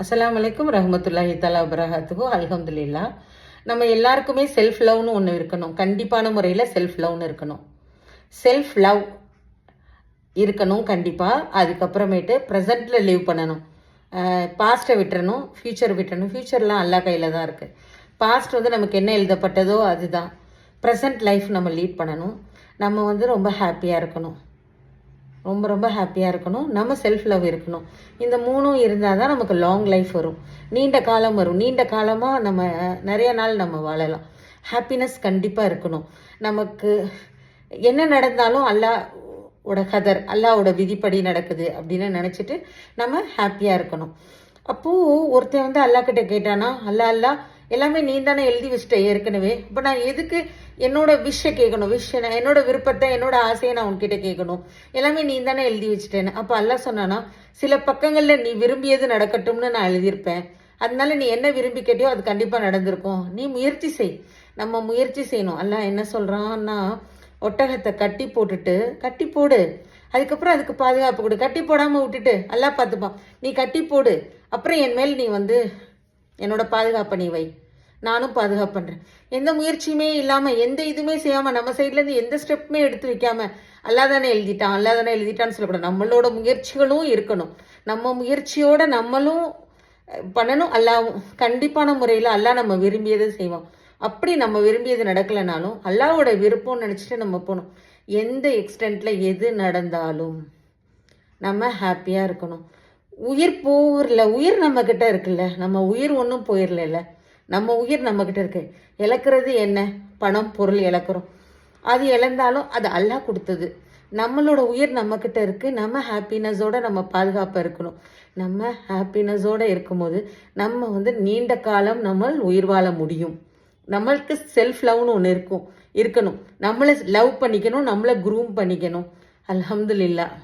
அஸ்ஸலாமு அலைக்கும் ரஹ்மத்துல்லாஹி தஆலா வபரகாத்துஹு. அல்ஹம்துலில்லா. நம்ம எல்லாருக்குமே செல்ஃப் லவ்னு ஒன்று இருக்கணும். கண்டிப்பான முறையில் செல்ஃப் லவ்னு இருக்கணும். செல்ஃப் லவ் இருக்கணும் கண்டிப்பாக. அதுக்கப்புறமேட்டு ப்ரெசண்ட்டில் லீவ் பண்ணணும். பாஸ்ட்டை விட்டுறணும், ஃப்யூச்சர் விட்டுறணும். ஃப்யூச்சர்லாம் அல்லா கையில் தான் இருக்குது. பாஸ்ட் நமக்கு என்ன எழுதப்பட்டதோ அதுதான். ப்ரெசண்ட் லைஃப் நம்ம லீட் பண்ணணும். நம்ம ரொம்ப ஹாப்பியாக இருக்கணும். ரொம்ப ரொம்ப ஹாப்பியாக இருக்கணும். நம்ம செல்ஃப் லவ் இருக்கணும். இந்த மூணும் இருந்தால் தான் நமக்கு லாங் லைஃப் வரும், நீண்ட காலம் வரும். நீண்ட காலமாக நம்ம நிறைய நாள் நம்ம வாழலாம். ஹாப்பினஸ் கண்டிப்பாக இருக்கணும். நமக்கு என்ன நடந்தாலும் அல்லாவோட கதர், அல்லாவோட விதிப்படி நடக்குது அப்படின்னு நினச்சிட்டு நம்ம ஹாப்பியாக இருக்கணும். அப்போது ஒருத்தன் அல்லாக்கிட்ட கேட்டானா, அல்லா எல்லாமே நீ தானே எழுதி வச்சுட்ட ஏற்கனவே, இப்போ நான் எதுக்கு என்னோட விஷை கேட்கணும்? என்னோட விருப்பத்தை, என்னோட ஆசையை நான் உன்கிட்ட கேட்கணும்? எல்லாமே நீ தானே எழுதி வச்சுட்டேன்னு. அப்போ அல்லா சொன்னானா, சில பக்கங்களில் நீ விரும்பியது நடக்கட்டும்னு நான் எழுதியிருப்பேன். அதனால நீ என்ன விரும்பி கேட்டியோ அது கண்டிப்பாக நடந்திருக்கும். நீ முயற்சி செய். நம்ம முயற்சி செய்யணும். அல்லா என்ன சொல்கிறான்னா, ஒட்டகத்தை கட்டி போடு, அதுக்கப்புறம் அதுக்கு பாதுகாப்பு கொடு. கட்டி போடாமல் விட்டுட்டு அல்லா பார்த்துப்பான். நீ கட்டி போடு, அப்புறம் என் மேல் நீ என்னோட பாதுகாப்பை நீ வை, நானும் பாதுகாப்பு பண்ணுறேன். எந்த முயற்சியுமே இல்லாமல், எந்த இதுவுமே செய்யாமல், நம்ம சைட்லேருந்து எந்த ஸ்டெப்புமே எடுத்து வைக்காமல் அல்லா தானே எழுதிட்டான்னு சொல்லக்கூடாது. நம்மளோட முயற்சிகளும் இருக்கணும். நம்ம முயற்சியோட நம்மளும் பண்ணணும். அல்லாவும் கண்டிப்பான முறையில் அல்லா நம்ம விரும்பியதை செய்வோம். அப்படி நம்ம விரும்பியது நடக்கலைனாலும் அல்லாவோட விருப்பம்னு நினச்சிட்டு நம்ம போகணும். எந்த எக்ஸ்டென்ட்டில் எது நடந்தாலும் நம்ம ஹாப்பியாக இருக்கணும். உயிர் போகல, உயிர் நம்மக்கிட்ட இருக்குல்ல, நம்ம உயிர் ஒன்றும் போயிடல. நம்ம உயிர் நம்மக்கிட்ட இருக்கு. இழக்கிறது என்ன? பணம், பொருள் இழக்கிறோம். அது இழந்தாலும் அது அல்லாஹ் கொடுத்தது. நம்மளோட உயிர் நம்மக்கிட்ட இருக்கு. நம்ம ஹாப்பினஸோட நம்ம பாதுகாப்பாக இருக்கணும். நம்ம ஹாப்பினஸோடு இருக்கும்போது நம்ம நீண்ட காலம் நம்ம உயிர் வாழ முடியும். நம்மளுக்கு செல்ஃப் லவ்னு ஒன்று இருக்கணும். நம்மளை லவ் பண்ணிக்கணும், நம்மளை குரூம் பண்ணிக்கணும். அல்ஹம்துலில்லாஹ்.